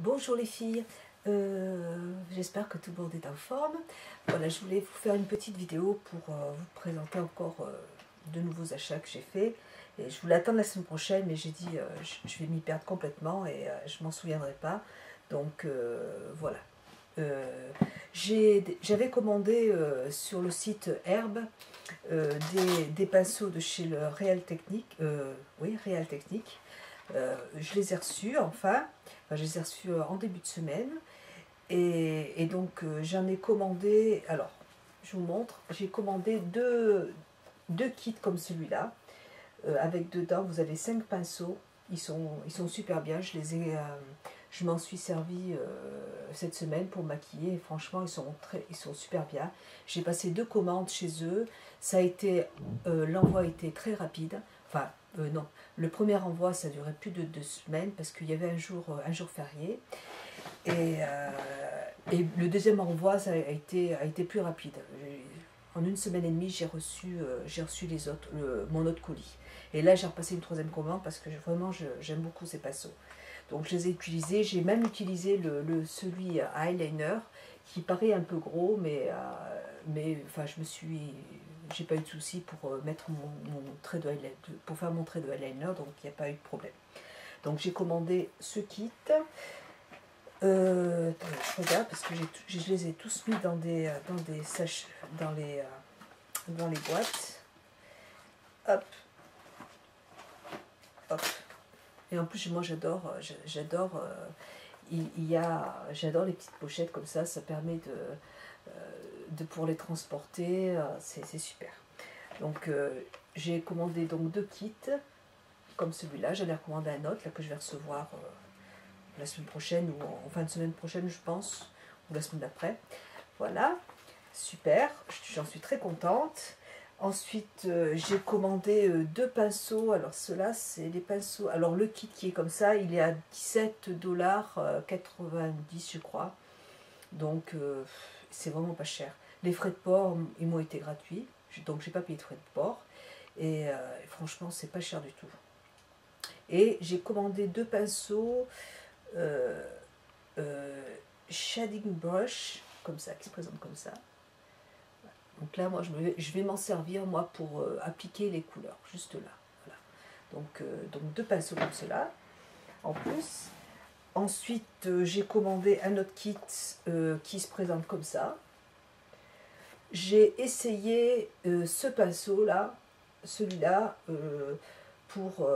Bonjour les filles, j'espère que tout le monde est en forme. Voilà, je voulais vous faire une petite vidéo pour vous présenter encore de nouveaux achats que j'ai fait. Et je voulais attendre la semaine prochaine, mais j'ai dit je vais m'y perdre complètement et je m'en souviendrai pas. Donc voilà. J'avais commandé sur le site Herbe des pinceaux de chez le Real Technique. Oui, Real Technique. Je les ai reçus enfin je les ai reçus en début de semaine et donc j'en ai commandé, alors je vous montre, j'ai commandé deux kits comme celui-là, avec dedans vous avez 5 pinceaux, ils sont super bien, je m'en suis servi cette semaine pour maquiller et franchement ils sont super bien. J'ai passé 2 commandes chez eux, l'envoi a été très rapide, enfin non, le premier envoi ça a duré plus de 2 semaines parce qu'il y avait un jour férié et le deuxième envoi ça a été plus rapide. En une semaine et demie j'ai reçu mon autre colis. Et là j'ai repassé une troisième commande parce que vraiment j'aime beaucoup ces pinceaux. Donc je les ai utilisés, j'ai même utilisé celui à eyeliner qui paraît un peu gros, mais enfin j'ai pas eu de souci pour mettre mon trait de eyeliner, pour faire mon trait de eyeliner, donc il n'y a pas eu de problème. Donc j'ai commandé ce kit. Je regarde parce que je les ai tous mis dans des sachets, dans les boîtes. Hop, hop. Et en plus moi j'adore, j'adore les petites pochettes comme ça permet de pour les transporter, c'est super. Donc j'ai commandé donc 2 kits comme celui-là, j'en ai recommandé un autre là, que je vais recevoir la semaine prochaine ou en fin de semaine prochaine je pense, ou la semaine d'après. Voilà, super, j'en suis très contente. Ensuite, j'ai commandé 2 pinceaux. Alors, ceux-là, c'est les pinceaux. Alors, le kit qui est comme ça, il est à 17,90 $, je crois. Donc, c'est vraiment pas cher. Les frais de port, ils m'ont été gratuits. Donc, j'ai pas payé de frais de port. Et franchement, c'est pas cher du tout. Et j'ai commandé 2 pinceaux shading brush, comme ça, qui se présentent comme ça. Donc là, moi, je vais m'en servir, moi, pour appliquer les couleurs, juste là. Voilà. Donc 2 pinceaux comme cela, en plus. Ensuite, j'ai commandé un autre kit qui se présente comme ça. J'ai essayé ce pinceau-là, celui-là, pour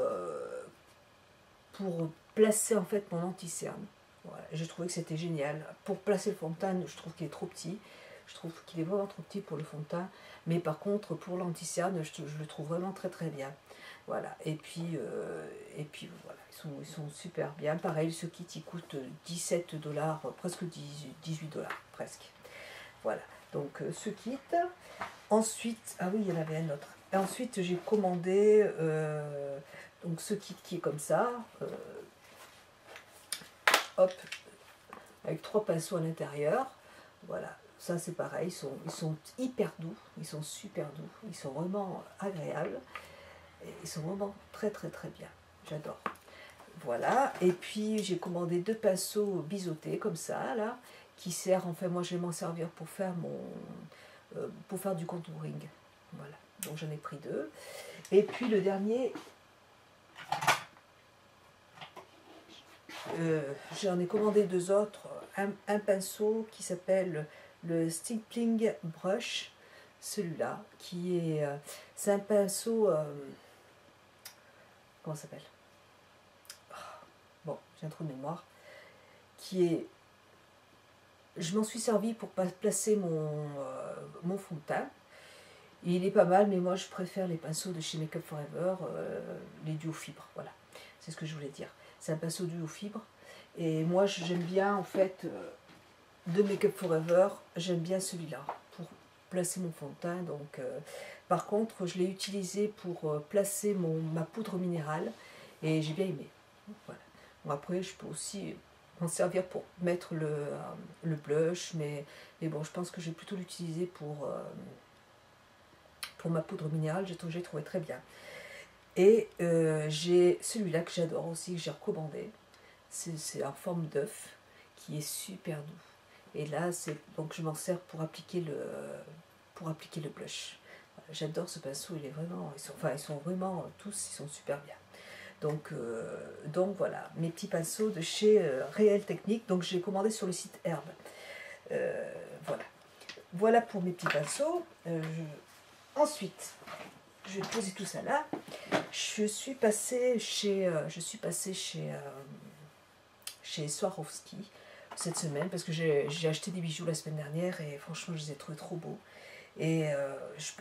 placer, en fait, mon anti-cerne. Voilà. J'ai trouvé que c'était génial. Pour placer le fond de teint, je trouve qu'il est trop petit. Je trouve qu'il est vraiment trop petit pour le fond de teint. Mais par contre, pour l'anti-cerne, je le trouve vraiment très très bien. Voilà. Et puis voilà, ils sont super bien. Pareil, ce kit, il coûte 17 $, presque 18 $, presque. Voilà. Donc ce kit. Ensuite, ah oui, il y en avait un autre. Et ensuite, j'ai commandé donc ce kit qui est comme ça. Hop, avec 3 pinceaux à l'intérieur. Voilà, ça c'est pareil, ils sont hyper doux, ils sont super doux, ils sont vraiment agréables, et ils sont vraiment très très très bien, j'adore. Voilà, et puis j'ai commandé 2 pinceaux biseautés comme ça, là, qui servent, enfin moi je vais m'en servir pour faire pour faire du contouring. Voilà, donc j'en ai pris 2. Et puis le dernier, j'en ai commandé 2 autres, un pinceau qui s'appelle le Stippling Brush, celui-là, qui est, c'est un pinceau, comment ça s'appelle, bon, j'ai un trou de mémoire, qui est, je m'en suis servi pour placer mon fond de teint. Il est pas mal, mais moi je préfère les pinceaux de chez Make Up For Ever, les duo fibres, voilà, c'est ce que je voulais dire. C'est un pinceau duo fibre, et moi j'aime bien, en fait, de Make Up For Ever, j'aime bien celui-là pour placer mon fond de teint. Donc, par contre, je l'ai utilisé pour placer ma poudre minérale et j'ai bien aimé. Voilà. Bon, après, je peux aussi m'en servir pour mettre le blush, mais bon, je pense que je vais plutôt l'utiliser pour ma poudre minérale. J'ai trouvé très bien. Et j'ai celui-là que j'adore aussi, que j'ai recommandé. c'est en forme d'œuf, qui est super doux. Et là, donc je m'en sers pour appliquer le blush. J'adore ce pinceau, ils sont vraiment tous, ils sont super bien. Donc voilà, mes petits pinceaux de chez Réel Technique. Donc j'ai commandé sur le site Herbe. Voilà. Voilà pour mes petits pinceaux. Ensuite, je vais poser tout ça là. Je suis passée chez Swarovski cette semaine parce que j'ai acheté des bijoux la semaine dernière et franchement je les ai trouvés trop beaux. Et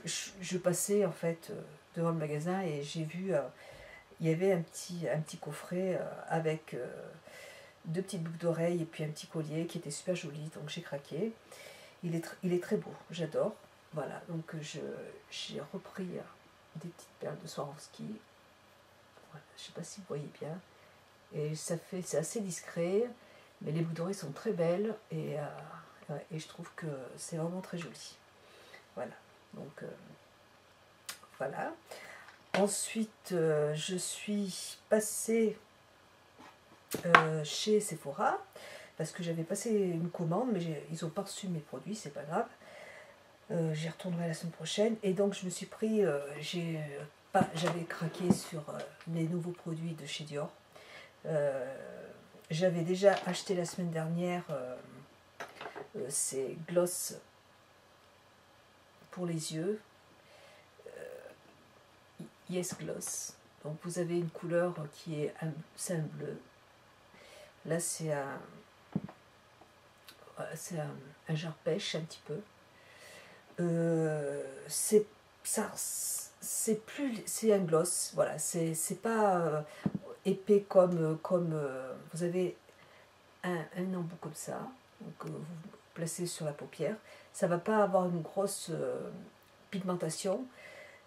je passais en fait devant le magasin et j'ai vu il y avait un petit coffret avec 2 petites boucles d'oreilles et puis un petit collier qui était super joli, donc j'ai craqué. Il est très beau, j'adore. Voilà, donc j'ai repris des petites perles de Swarovski. Voilà, je ne sais pas si vous voyez bien. Et c'est assez discret, mais les boucles d'oreilles sont très belles et je trouve que c'est vraiment très joli. Voilà, donc voilà. Ensuite, je suis passée chez Sephora parce que j'avais passé une commande, mais ils n'ont pas reçu mes produits, c'est pas grave. J'y retournerai la semaine prochaine et donc je me suis pris, j'avais craqué sur les nouveaux produits de chez Dior. J'avais déjà acheté la semaine dernière ces gloss pour les yeux, Yes Gloss. Donc vous avez une couleur qui est un bleu. Là c'est un jarre pêche un petit peu. C'est un gloss, voilà, c'est pas épais comme vous avez un embout comme ça, donc vous placez sur la paupière, ça va pas avoir une grosse pigmentation.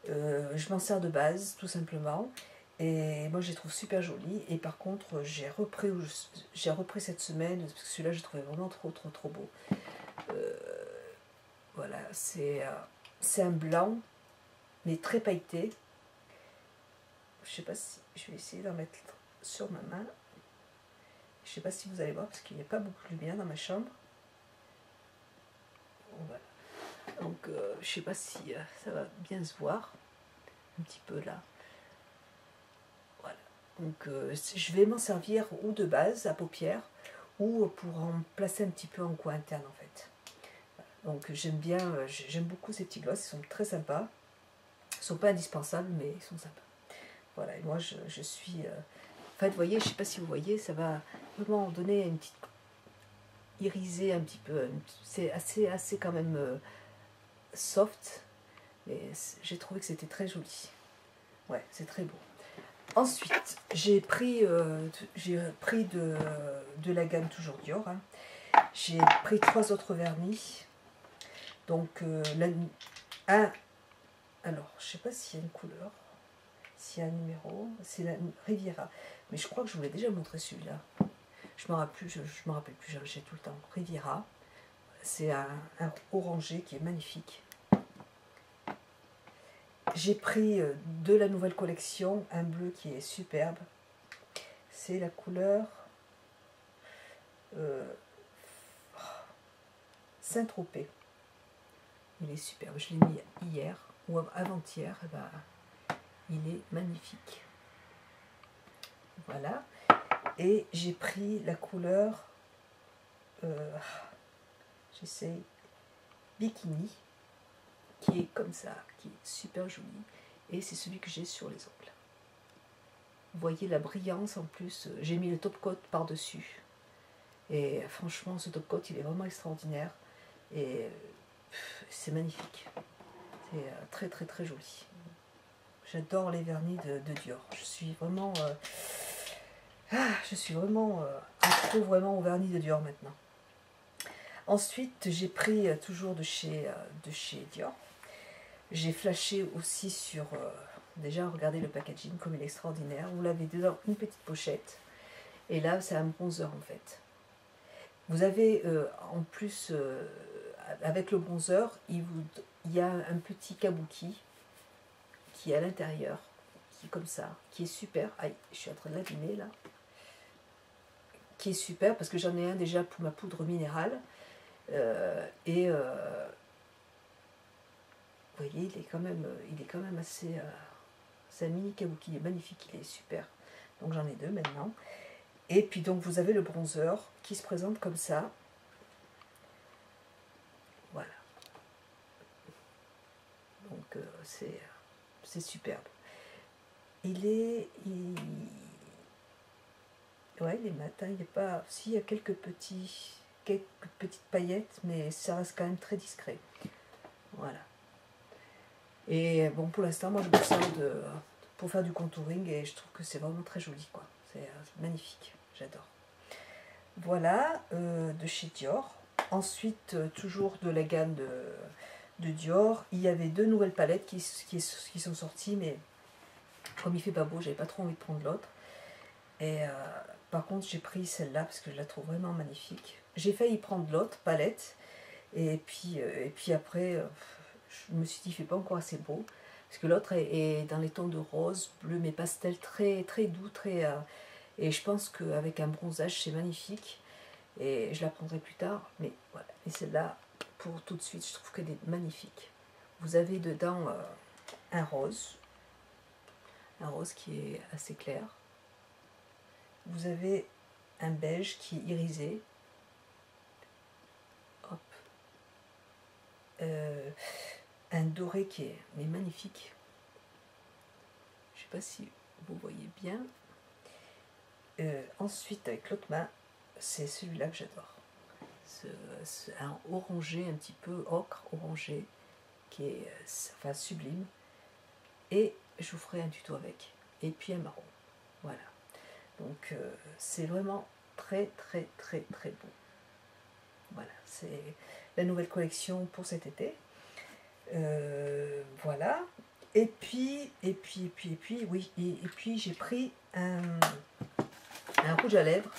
Je m'en sers de base tout simplement et moi je les trouve super jolis. Et par contre j'ai repris cette semaine parce que celui-là je trouvais vraiment trop beau. Voilà, c'est un blanc mais très pailleté. Je sais pas si je vais essayer d'en mettre sur ma main. Je sais pas si vous allez voir parce qu'il n'y a pas beaucoup de lumière dans ma chambre. Voilà. Donc je sais pas si ça va bien se voir un petit peu là. Voilà. Donc je vais m'en servir ou de base à paupières ou pour en placer un petit peu en coin interne en fait. Voilà. Donc j'aime beaucoup ces petits gloss, ils sont très sympas. Ils ne sont pas indispensables mais ils sont sympas. Voilà, et moi je suis... En fait, vous voyez, je ne sais pas si vous voyez, ça va vraiment donner une petite... iriser un petit peu. C'est assez quand même soft. Mais j'ai trouvé que c'était très joli. Ouais, c'est très beau. Ensuite, j'ai pris de la gamme toujours Dior. Hein. J'ai pris 3 autres vernis. Donc, alors, je ne sais pas s'il y a une couleur. S'il y a un numéro, c'est la Riviera. Mais je crois que je vous l'ai déjà montré celui-là. Je me rappelle plus, j'ai tout le temps. Riviera, c'est un orangé qui est magnifique. J'ai pris de la nouvelle collection un bleu qui est superbe. C'est la couleur Saint-Tropez. Il est superbe. Je l'ai mis hier ou avant-hier. Et ben, il est magnifique. Voilà. Et j'ai pris la couleur, j'essaie, Bikini, qui est comme ça, qui est super joli. Et c'est celui que j'ai sur les ongles. Vous voyez la brillance en plus. J'ai mis le top coat par-dessus. Et franchement, ce top coat, il est vraiment extraordinaire. Et c'est magnifique. C'est très joli. J'adore les vernis de Dior. Je suis vraiment... accro vraiment au vernis de Dior maintenant. Ensuite, j'ai pris toujours de chez Dior. J'ai flashé aussi sur... déjà, regardez le packaging comme il est extraordinaire. Vous l'avez dans une petite pochette. Et là, c'est un bronzer en fait. Vous avez en plus, avec le bronzer, il y a un petit kabuki qui est à l'intérieur, qui est comme ça, qui est super. Aïe, je suis en train de l'abîmer là. qui est super parce que j'en ai un déjà pour ma poudre minérale. Vous voyez, il est quand même assez... c'est un mini kabuki, il est magnifique, il est super. Donc j'en ai deux maintenant. Et puis donc vous avez le bronzer qui se présente comme ça. Voilà. Donc c'est superbe. Ouais, il est matin, il n'est pas... Si, il y a quelques petites paillettes, mais ça reste quand même très discret. Voilà. Et bon, pour l'instant, moi je me sers pour faire du contouring et je trouve que c'est vraiment très joli, quoi. C'est magnifique, j'adore. Voilà, de chez Dior. Ensuite, toujours de la gamme de Dior, il y avait 2 nouvelles palettes qui sont sorties, mais comme il fait pas beau, j'avais pas trop envie de prendre l'autre. Et par contre, j'ai pris celle-là parce que je la trouve vraiment magnifique. J'ai failli prendre l'autre palette, et puis après, je me suis dit, il fait pas encore assez beau, parce que l'autre est dans les tons de rose, bleu, mais pastel, très, très doux, et je pense qu'avec un bronzage, c'est magnifique. Et je la prendrai plus tard, mais voilà. Et celle-là, pour tout de suite, je trouve qu'elle est magnifique. Vous avez dedans un rose qui est assez clair. Vous avez un beige qui est irisé. Hop. Un doré qui est magnifique. Je ne sais pas si vous voyez bien. Ensuite, avec l'autre main, c'est celui-là que j'adore. C'est un orangé, un petit peu ocre orangé, qui est enfin, sublime. Et je vous ferai un tuto avec. Et puis un marron. Voilà. Donc c'est vraiment très très très très beau. Voilà, c'est la nouvelle collection pour cet été. Voilà. Et puis oui, et puis j'ai pris un rouge à lèvres.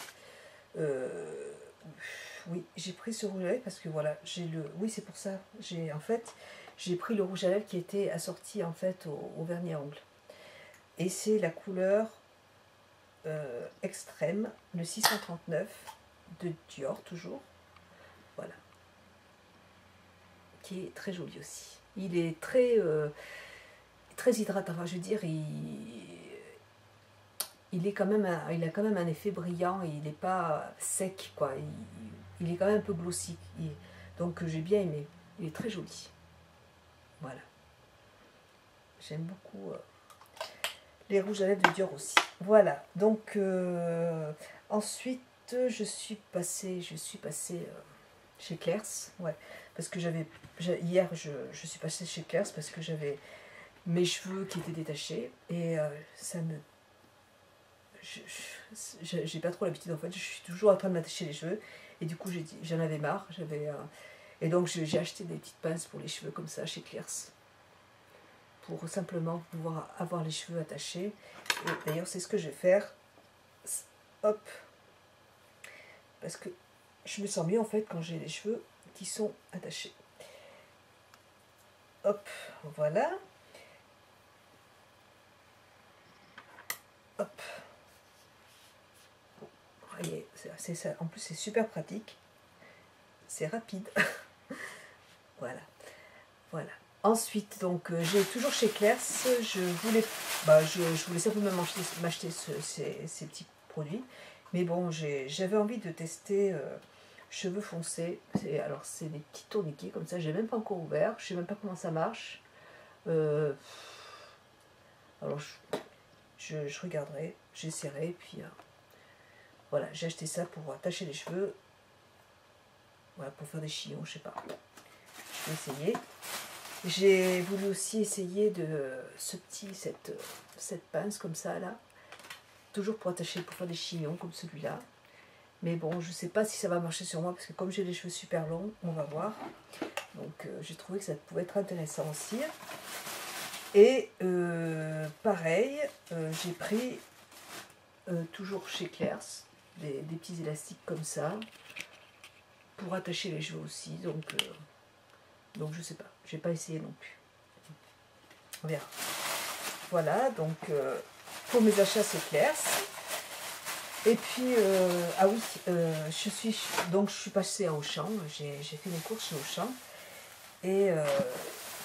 Oui, j'ai pris ce rouge à lèvres parce que voilà, oui, c'est pour ça. J'ai pris le rouge à lèvres qui était assorti en fait au vernis à ongles. Et c'est la couleur extrême, le 639 de Dior toujours. Voilà. Qui est très joli aussi. Il est très hydratant. Enfin, je veux dire, il a quand même un effet brillant et il n'est pas sec, quoi. Il est quand même un peu glossy. Donc j'ai bien aimé. Il est très joli. Voilà. J'aime beaucoup les rouges à lèvres de Dior aussi. Voilà. Donc ensuite je suis passée chez Claire's. Ouais. Parce que hier je suis passée chez Claire's parce que j'avais mes cheveux qui étaient détachés et ça me... j'ai pas trop l'habitude en fait, je suis toujours en train de m'attacher les cheveux et du coup j'en avais marre, et donc j'ai acheté des petites pinces pour les cheveux comme ça chez Claire's pour simplement pouvoir avoir les cheveux attachés. Et d'ailleurs c'est ce que je vais faire, hop, parce que je me sens mieux en fait quand j'ai les cheveux qui sont attachés. Hop, voilà. Hop. Vous voyez, c'est ça. En plus, c'est super pratique. C'est rapide. Voilà. Voilà. Ensuite, donc, j'ai toujours chez Claire's. Je voulais simplement m'acheter ces petits produits. Mais bon, j'avais envie de tester cheveux foncés. Alors, c'est des petits tourniquets comme ça. Je n'ai même pas encore ouvert. Je ne sais même pas comment ça marche. Alors, je regarderai. J'essaierai. Puis, voilà, j'ai acheté ça pour attacher les cheveux. Voilà, pour faire des chillons, je sais pas. Je vais essayer. J'ai voulu aussi essayer cette pince comme ça, là. Toujours pour attacher, pour faire des chillons comme celui-là. Mais bon, je sais pas si ça va marcher sur moi, parce que comme j'ai les cheveux super longs, on va voir. Donc, j'ai trouvé que ça pouvait être intéressant aussi. Et pareil, j'ai pris, toujours chez Claire's, des petits élastiques comme ça, pour attacher les cheveux aussi. Donc je sais pas, j'ai pas essayé non plus. On verra. Voilà, donc pour mes achats c'est Claire's. Et puis, ah oui, je suis passée à Auchan, j'ai fait mes courses chez Auchan, et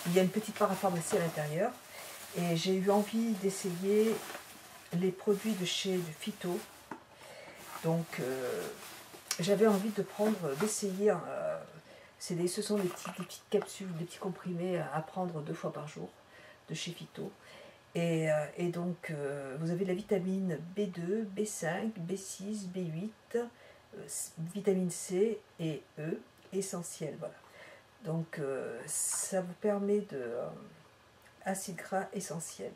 il y a une petite parapharmacie à l'intérieur, et j'ai eu envie d'essayer les produits de chez Phyto. Donc, j'avais envie d'essayer, ce sont des petites capsules, des petits comprimés à prendre 2 fois par jour de chez Phyto. Et donc, vous avez la vitamine B2, B5, B6, B8, vitamine C et E, essentiel, voilà. Donc, ça vous permet de acide gras essentiel.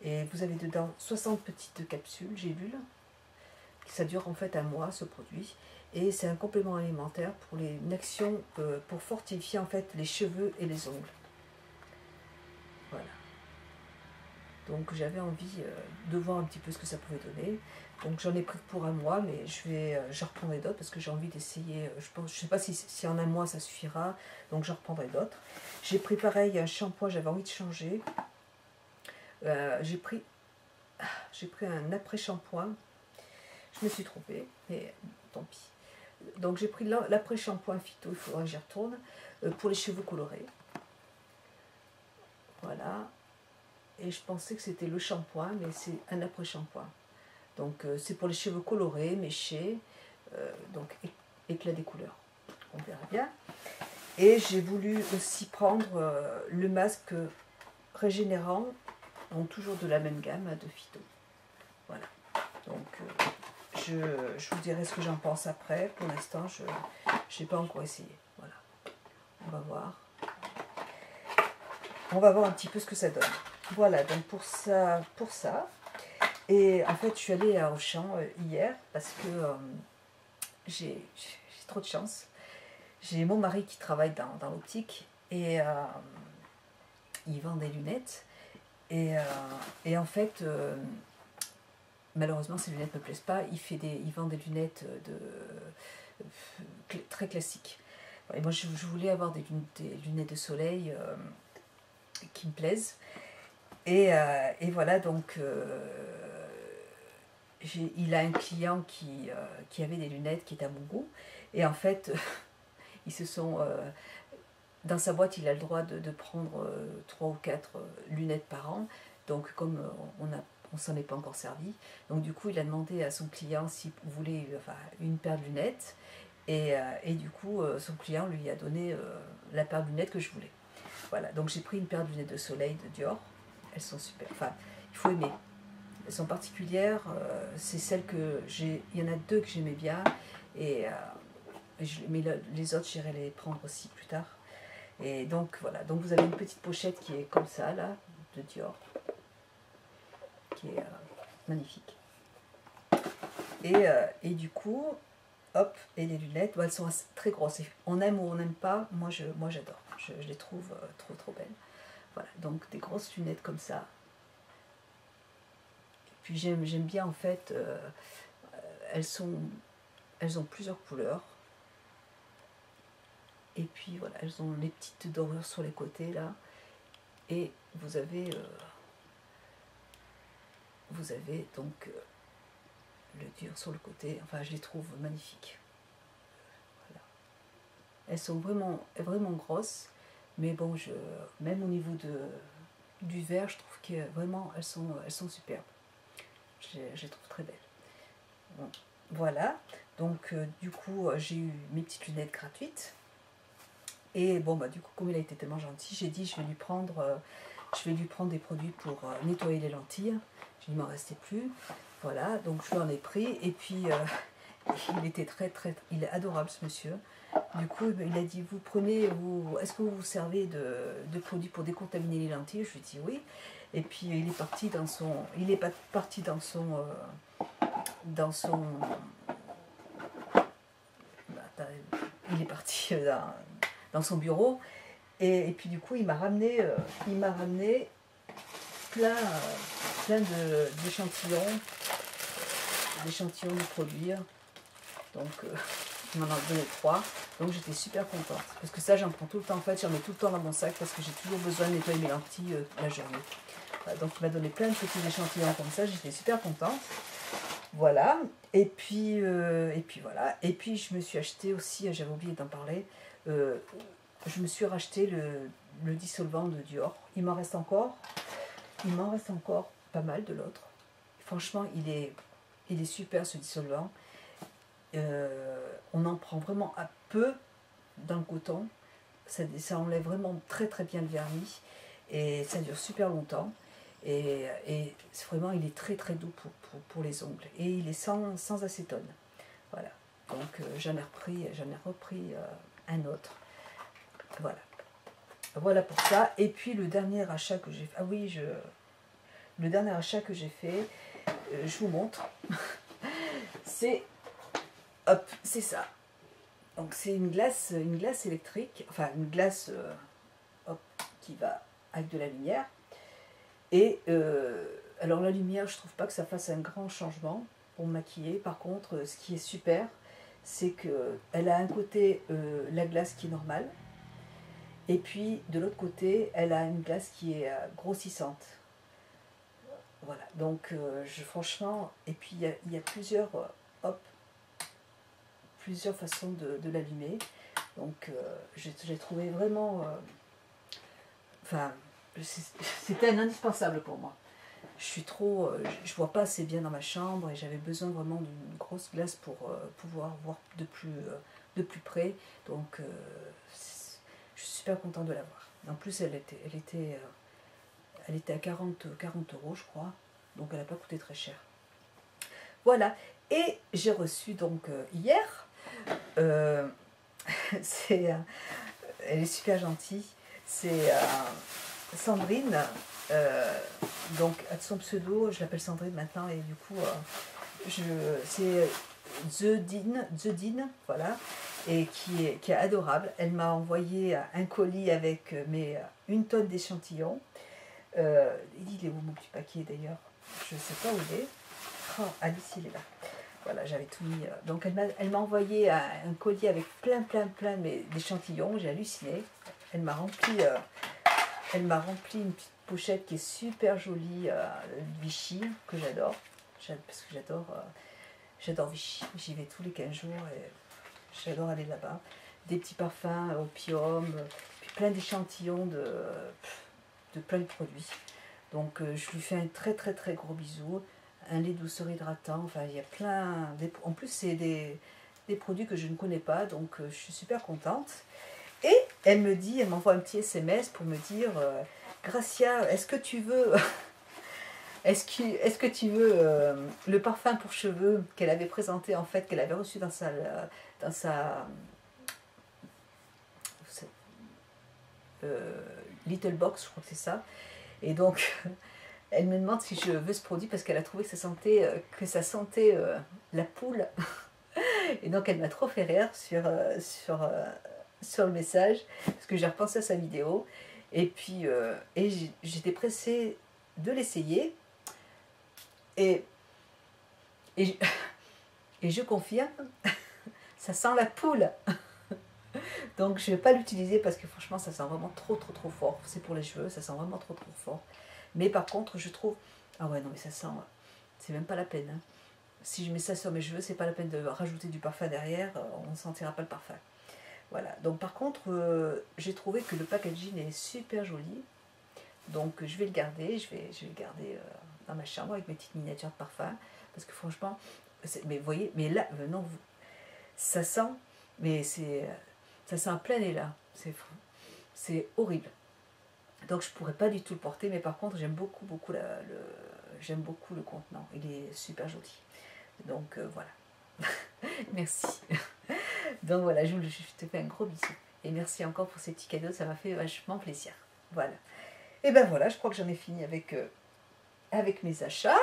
Et vous avez dedans 60 petites capsules, gélules. Ça dure en fait un mois, ce produit. Et c'est un complément alimentaire pour une action pour fortifier en fait les cheveux et les ongles. Voilà. Donc j'avais envie de voir un petit peu ce que ça pouvait donner. Donc j'en ai pris pour un mois, mais je reprendrai d'autres parce que j'ai envie d'essayer. Je ne sais pas si en un mois ça suffira, donc je reprendrai d'autres. J'ai pris pareil un shampoing, j'avais envie de changer. J'ai pris un après-shampoing. Je me suis trompée, mais tant pis. Donc j'ai pris l'après-shampoing Phyto, il faudra que j'y retourne, pour les cheveux colorés. Voilà. Et je pensais que c'était le shampoing, mais c'est un après-shampoing. Donc c'est pour les cheveux colorés, méchés, donc éclat des couleurs. On verra bien. Et j'ai voulu aussi prendre le masque régénérant, donc toujours de la même gamme de Phyto. Voilà. Donc je vous dirai ce que j'en pense après. Pour l'instant, je n'ai pas encore essayé. Voilà. On va voir. On va voir un petit peu ce que ça donne. Voilà, donc pour ça. Et en fait, je suis allée à Auchan hier parce que j'ai trop de chance. J'ai mon mari qui travaille dans l'optique et il vend des lunettes. Et en fait, malheureusement, ces lunettes ne me plaisent pas. Il vend des lunettes très classiques. Et moi, je voulais avoir des lunettes de soleil qui me plaisent. Et voilà, donc il a un client qui avait des lunettes qui étaient à mon goût. Et en fait, ils se sont... dans sa boîte, il a le droit de prendre 3 ou 4 lunettes par an. Donc, comme on s'en est pas encore servi, donc du coup, il a demandé à son client s'il voulait une paire de lunettes. Et du coup, son client lui a donné la paire de lunettes que je voulais. Voilà, donc j'ai pris une paire de lunettes de soleil de Dior. Elles sont super. Enfin, il faut aimer. Elles sont particulières. C'est celles que j'ai. Il y en a 2 que j'aimais bien. Mais les autres, j'irai les prendre aussi plus tard. Et donc voilà. Donc vous avez une petite pochette qui est comme ça là, de Dior, qui est magnifique. Et du coup, hop, et les lunettes, elles sont très grosses. On aime ou on n'aime pas. Moi j'adore. Je les trouve trop belles. Voilà, donc des grosses lunettes comme ça. Et puis j'aime bien en fait, elles ont plusieurs couleurs. Et puis voilà, elles ont les petites dorures sur les côtés là. Et vous avez donc le dur sur le côté. Enfin, je les trouve magnifiques. Voilà. Elles sont vraiment grosses. Mais bon, même au niveau du vert, je trouve que vraiment, elles sont superbes. Je les trouve très belles. Bon, voilà. Donc, du coup, j'ai eu mes petites lunettes gratuites. Et bon, bah, du coup, comme il a été tellement gentil, j'ai dit, je vais lui prendre des produits pour nettoyer les lentilles. Il ne m'en restait plus. Voilà, donc je lui en ai pris. Et puis, il était il est adorable, ce monsieur. Du coup, il a dit, est-ce que vous vous servez de produits pour décontaminer les lentilles? Je lui ai dit oui. Et puis il est parti dans son bureau. Et puis du coup, il m'a ramené plein d'échantillons de produits. Donc il m'en a donné 3, donc j'étais super contente. Parce que ça, j'en prends tout le temps, en fait, j'en mets tout le temps dans mon sac parce que j'ai toujours besoin de nettoyer mes lentilles la journée. Voilà, donc il m'a donné plein de petits échantillons comme ça, j'étais super contente. Voilà, et puis voilà, et puis je me suis acheté aussi, j'avais oublié d'en parler, je me suis racheté le dissolvant de Dior. Il m'en reste encore pas mal de l'autre. Franchement, il est super ce dissolvant. On en prend vraiment à peu dans le coton. Ça enlève vraiment très très bien le vernis et ça dure super longtemps. Et vraiment, il est très très doux pour les ongles. Et il est sans acétone. Voilà. Donc j'en ai repris un autre. Voilà. Voilà pour ça. Et puis le dernier achat que j'ai fait. Ah oui, le dernier achat que j'ai fait, je vous montre. C'est. Hop, c'est ça. Donc c'est une glace électrique. Enfin, une glace hop, qui va avec de la lumière. Et alors la lumière, je trouve pas que ça fasse un grand changement pour maquiller. Par contre, ce qui est super, c'est qu'elle a un côté la glace qui est normale, et puis de l'autre côté, elle a une glace qui est grossissante. Voilà, donc franchement, et puis il y a plusieurs façons de l'allumer. Donc j'ai trouvé vraiment, enfin, c'était un indispensable pour moi. Je vois pas assez bien dans ma chambre et j'avais besoin vraiment d'une grosse glace pour pouvoir voir de plus près. Donc je suis super contente de l'avoir. En plus elle était à 40 euros je crois, donc elle n'a pas coûté très cher. Voilà, et j'ai reçu donc hier, euh, elle est super gentille, c'est Sandrine, donc à son pseudo, je l'appelle Sandrine maintenant, et du coup, c'est The Dean, voilà, et qui est adorable. Elle m'a envoyé un colis avec une tonne d'échantillons. Il est où mon petit paquet d'ailleurs? Je ne sais pas où il est. Oh, Alice, il est là. Voilà, j'avais tout mis. Donc elle m'a envoyé un colis avec plein d'échantillons. J'ai halluciné. Elle m'a rempli une petite pochette qui est super jolie, Vichy, que j'adore. Parce que j'adore Vichy. J'y vais tous les 15 jours et j'adore aller là-bas. Des petits parfums, opium, puis plein d'échantillons de plein de produits. Donc je lui fais un très gros bisou. Un lait douceur hydratant. Enfin, il y a plein. En plus, c'est des produits que je ne connais pas. Donc je suis super contente. Et elle m'envoie un petit SMS pour me dire Gracia, est-ce que tu veux est-ce que tu veux le parfum pour cheveux qu'elle avait présenté en fait, qu'elle avait reçu dans sa Little Box, je crois que c'est ça. Et donc elle me demande si je veux ce produit parce qu'elle a trouvé que ça sentait la poule. Et donc elle m'a trop fait rire sur le message, parce que j'ai repensé à sa vidéo. Et puis j'étais pressée de l'essayer. Et, et, et je confirme, ça sent la poule. Donc je ne vais pas l'utiliser parce que franchement ça sent vraiment trop fort. C'est pour les cheveux, ça sent vraiment trop fort. Mais par contre je trouve, ah ouais non mais ça sent, c'est même pas la peine. Hein. Si je mets ça sur mes cheveux, c'est pas la peine de rajouter du parfum derrière, on ne sentira pas le parfum. Voilà, donc par contre, j'ai trouvé que le packaging est super joli. Donc je vais le garder, je vais le garder dans ma chambre avec mes petites miniatures de parfum. Parce que franchement, mais vous voyez, mais là, non, ça sent, mais ça sent plein nez là. C'est horrible. Donc je pourrais pas du tout le porter, mais par contre j'aime beaucoup j'aime beaucoup le contenant. Il est super joli. Donc voilà. Merci. Donc voilà, je te fais un gros bisou. Et merci encore pour ces petits cadeaux, ça m'a fait vachement plaisir. Voilà. Et ben voilà, je crois que j'en ai fini avec mes achats.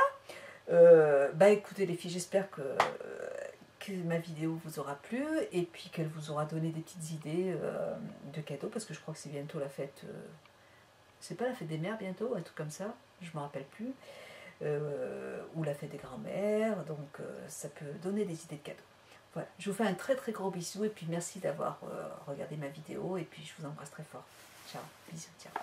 Bah écoutez les filles, j'espère que ma vidéo vous aura plu et puis qu'elle vous aura donné des petites idées de cadeaux, parce que je crois que c'est bientôt la fête. C'est pas la fête des mères bientôt, un truc comme ça, je me rappelle plus. Ou la fête des grands-mères, donc ça peut donner des idées de cadeaux. Voilà, je vous fais un très gros bisou et puis merci d'avoir regardé ma vidéo et puis je vous embrasse très fort. Ciao, bisous, ciao.